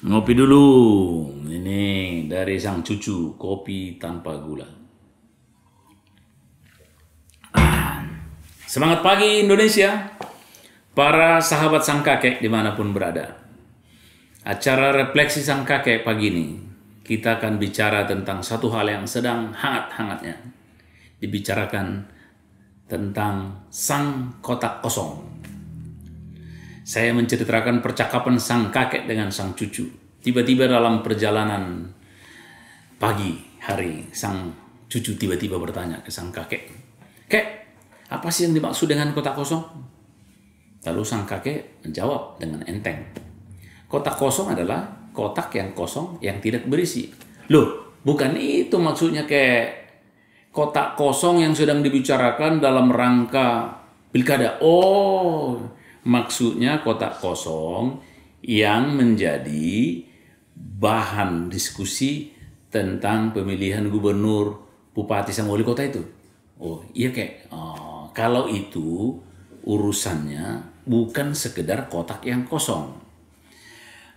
Ngopi dulu. Ini dari sang cucu, kopi tanpa gula. Semangat pagi Indonesia, para sahabat sang kakek dimanapun berada. Acara refleksi sang kakek pagi ini, kita akan bicara tentang satu hal yang sedang hangat-hangatnya. Dibicarakan tentang sang kotak kosong. Saya menceritakan percakapan sang kakek dengan sang cucu. Tiba-tiba dalam perjalanan pagi hari, sang cucu tiba-tiba bertanya ke sang kakek, "Kek, apa sih yang dimaksud dengan kotak kosong?" Lalu sang kakek menjawab dengan enteng, "Kotak kosong adalah kotak yang kosong yang tidak berisi." Loh, bukan itu maksudnya, kek. Kotak kosong yang sedang dibicarakan dalam rangka pilkada. Oh, maksudnya kotak kosong yang menjadi bahan diskusi tentang pemilihan gubernur, bupati, sama wali kota itu. Oh iya, kek. Oh, kalau itu urusannya bukan sekedar kotak yang kosong.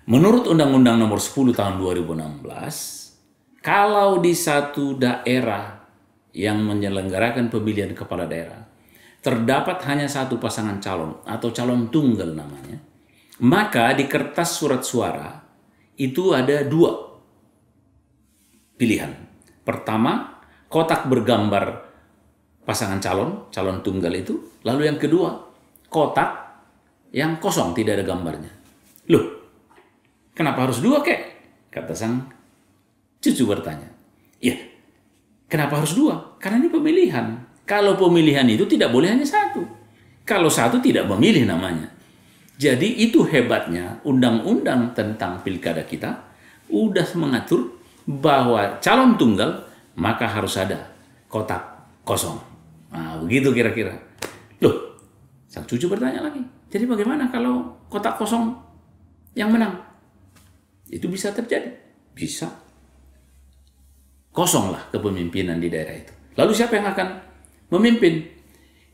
Menurut Undang-Undang Nomor 10 Tahun 2016, kalau di satu daerah yang menyelenggarakan pemilihan kepala daerah terdapat hanya satu pasangan calon atau calon tunggal namanya, maka di kertas surat suara itu ada dua pilihan. Pertama, kotak bergambar pasangan calon tunggal itu. Lalu yang kedua, kotak yang kosong, tidak ada gambarnya. Loh, kenapa harus dua, kek? Kata sang cucu bertanya. Ya, kenapa harus dua? Karena ini pemilihan. Kalau pemilihan itu tidak boleh hanya satu. Kalau satu tidak memilih namanya. Jadi itu hebatnya undang-undang tentang pilkada kita udah mengatur bahwa calon tunggal maka harus ada kotak kosong. Nah, begitu kira-kira. Loh, sang cucu bertanya lagi. Jadi bagaimana kalau kotak kosong yang menang? Itu bisa terjadi. Bisa. Kosonglah kepemimpinan di daerah itu. Lalu siapa yang akan memimpin?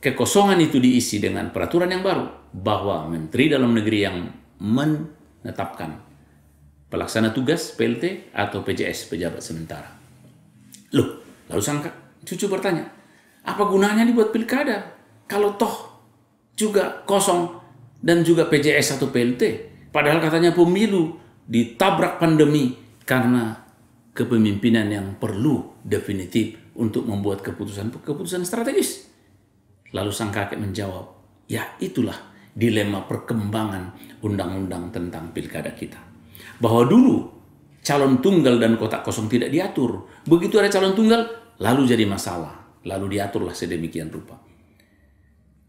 Kekosongan itu diisi dengan peraturan yang baru bahwa Menteri Dalam Negeri yang menetapkan pelaksana tugas PLT atau PJS, pejabat sementara. Loh, lalu sang cucu bertanya, apa gunanya dibuat pilkada kalau toh juga kosong dan juga PJS atau PLT? Padahal katanya pemilu ditabrak pandemi karena kepemimpinan yang perlu definitif untuk membuat keputusan strategis. Lalu sang kakek menjawab, ya itulah dilema perkembangan undang-undang tentang pilkada kita. Bahwa dulu calon tunggal dan kotak kosong tidak diatur. Begitu ada calon tunggal, lalu jadi masalah. Lalu diaturlah sedemikian rupa.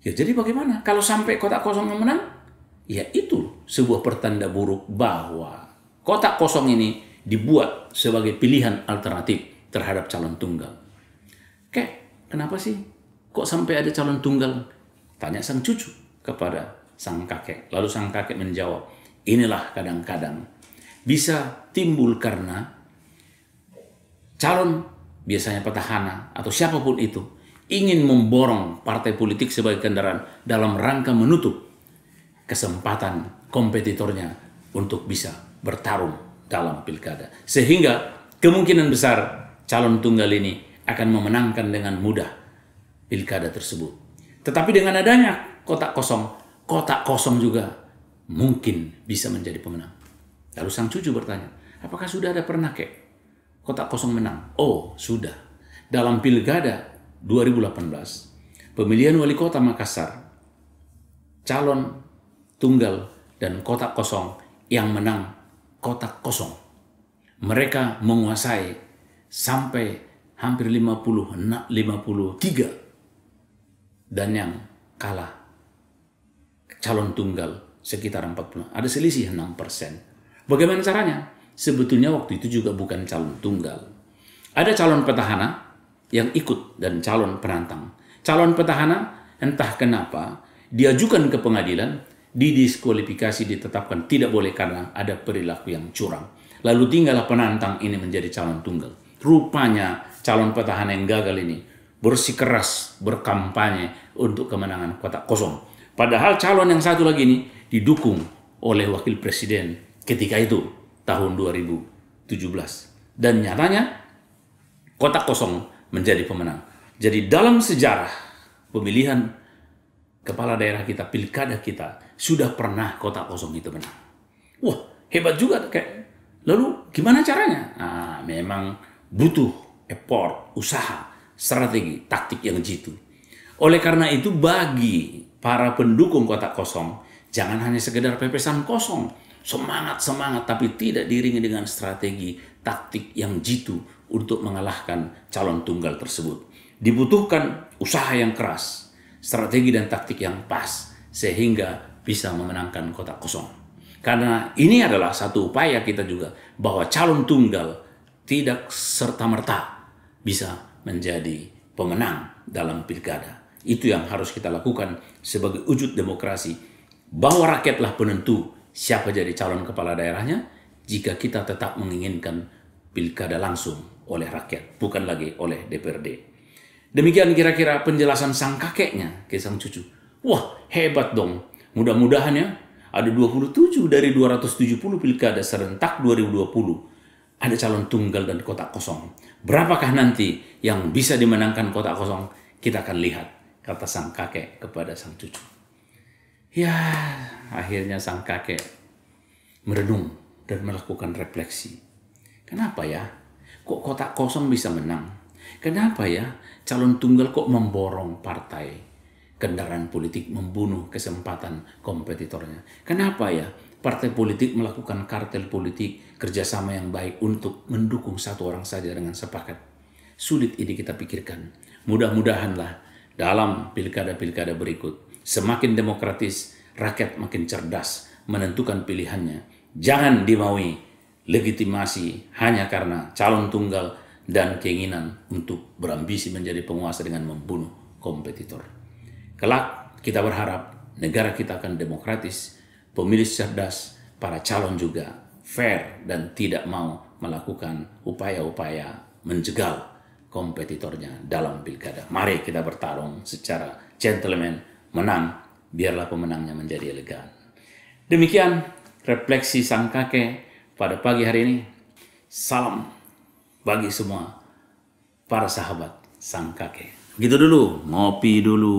Ya jadi bagaimana kalau sampai kotak kosong yang menang? Ya itu sebuah pertanda buruk bahwa kotak kosong ini dibuat sebagai pilihan alternatif terhadap calon tunggal. Kek, kenapa sih kok sampai ada calon tunggal? Tanya sang cucu kepada sang kakek. Lalu sang kakek menjawab, inilah kadang-kadang bisa timbul karena calon, biasanya petahana atau siapapun itu, ingin memborong partai politik sebagai kendaraan dalam rangka menutup kesempatan kompetitornya untuk bisa bertarung dalam pilkada. Sehingga kemungkinan besar calon tunggal ini akan memenangkan dengan mudah pilkada tersebut. Tetapi dengan adanya kotak kosong juga mungkin bisa menjadi pemenang. Lalu sang cucu bertanya, apakah sudah ada pernah, kek, kotak kosong menang? Oh, sudah. Dalam pilkada 2018, pemilihan wali kota Makassar, calon tunggal dan kotak kosong yang menang kotak kosong. Mereka menguasai sampai hampir 53, dan yang kalah calon tunggal sekitar 40. Ada selisih 6%. Bagaimana caranya? Sebetulnya waktu itu juga bukan calon tunggal. Ada calon petahana yang ikut dan calon penantang. Calon petahana entah kenapa diajukan ke pengadilan, didiskualifikasi, ditetapkan tidak boleh karena ada perilaku yang curang. Lalu tinggallah penantang ini menjadi calon tunggal. Rupanya calon petahana yang gagal ini bersikeras berkampanye untuk kemenangan kotak kosong. Padahal calon yang satu lagi ini didukung oleh wakil presiden ketika itu, tahun 2017. Dan nyatanya kotak kosong menjadi pemenang. Jadi dalam sejarah pemilihan kepala daerah kita, pilkada kita, sudah pernah kotak kosong itu menang. Wah, hebat juga kayak. Lalu gimana caranya? Nah, memang butuh effort, usaha, strategi, taktik yang jitu. Oleh karena itu bagi para pendukung kotak kosong, jangan hanya sekedar pepesan kosong, semangat-semangat tapi tidak diiringi dengan strategi, taktik yang jitu untuk mengalahkan calon tunggal tersebut. Dibutuhkan usaha yang keras, strategi dan taktik yang pas sehingga bisa memenangkan kotak kosong. Karena ini adalah satu upaya kita juga bahwa calon tunggal tidak serta-merta bisa menjadi pemenang dalam pilkada. Itu yang harus kita lakukan sebagai wujud demokrasi, bahwa rakyatlah penentu siapa jadi calon kepala daerahnya jika kita tetap menginginkan pilkada langsung oleh rakyat, bukan lagi oleh DPRD. Demikian kira-kira penjelasan sang kakeknya ke sang cucu. Wah, hebat dong. Mudah-mudahan ya, ada 27 dari 270 pilkada serentak 2020. Ada calon tunggal dan kotak kosong. Berapakah nanti yang bisa dimenangkan kotak kosong? Kita akan lihat, kata sang kakek kepada sang cucu. Ya, akhirnya sang kakek merenung dan melakukan refleksi. Kenapa ya? Kok kotak kosong bisa menang? Kenapa ya calon tunggal kok memborong partai? Kendaraan politik membunuh kesempatan kompetitornya. Kenapa ya partai politik melakukan kartel politik, kerjasama yang baik untuk mendukung satu orang saja dengan sepakat? Sulit ini kita pikirkan. Mudah-mudahanlah dalam pilkada-pilkada berikut semakin demokratis, rakyat makin cerdas menentukan pilihannya. Jangan dimaui legitimasi hanya karena calon tunggal dan keinginan untuk berambisi menjadi penguasa dengan membunuh kompetitor. Kelak kita berharap negara kita akan demokratis, pemilih cerdas, para calon juga fair dan tidak mau melakukan upaya-upaya menjegal kompetitornya dalam pilkada. Mari kita bertarung secara gentleman, menang, biarlah pemenangnya menjadi elegan. Demikian refleksi sang kakek pada pagi hari ini. Salam bagi semua para sahabat sang kakek. Gitu dulu, ngopi dulu.